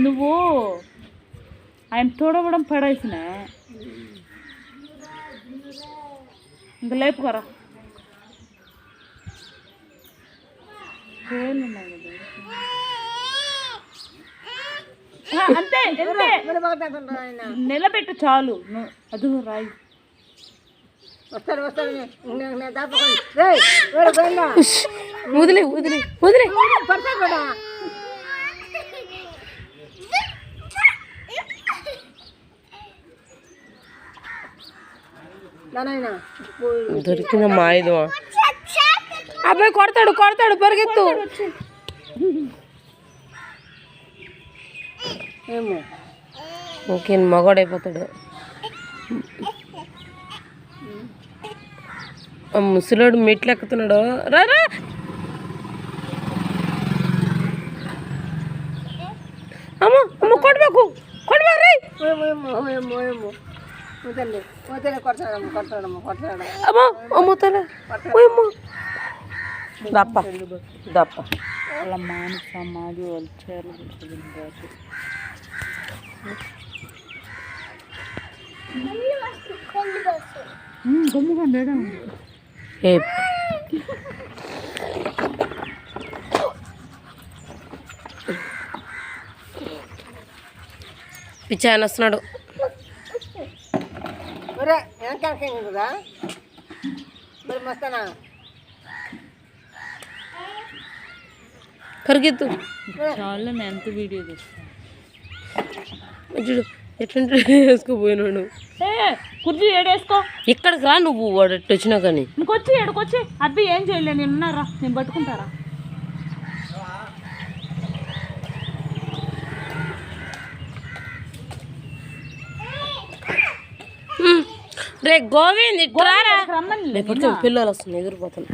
నువ్వు ఆయన తోడవడం పడేసిన ఇంకా లేపుకోరా అంతే నిలబెట్టు చాలు అది రాయి వదిలే వదిలే వదిలే దొరికింద మా ఇది అబ్బాయి కొడతాడు కొడతాడు పరిగెత్తు ఓకే మగవాడైపోతాడు ముసలోడు మెట్లు ఎక్కుతున్నాడు రా రా అమ్మ అమ్మ కొట్టబాకు కొట్టబా రే అమ్మా అమ్ముతారా దప్ప దప్ప వాళ్ళ మానస మాది వాళ్ళ చీరలు పిచ్చాయన వస్తున్నాడు పరిగెత్తు చాలా ఎంత వీడియో తీస్తాను చూడు ఎట్లా వేసుకోపోయినాడు కుర్చీ ఏడేసుకో ఇక్కడికి రా నువ్వు వాడు ఎట్టు వచ్చినా కానీ ఇంకొచ్చి ఏడుకొచ్చి అబ్బి ఏం చేయలే నేను ఉన్నారా నేను పట్టుకుంటారా రే గోవింద్ ఇట్లా పిల్లలు వస్తుంది ఎగిరిపోతాను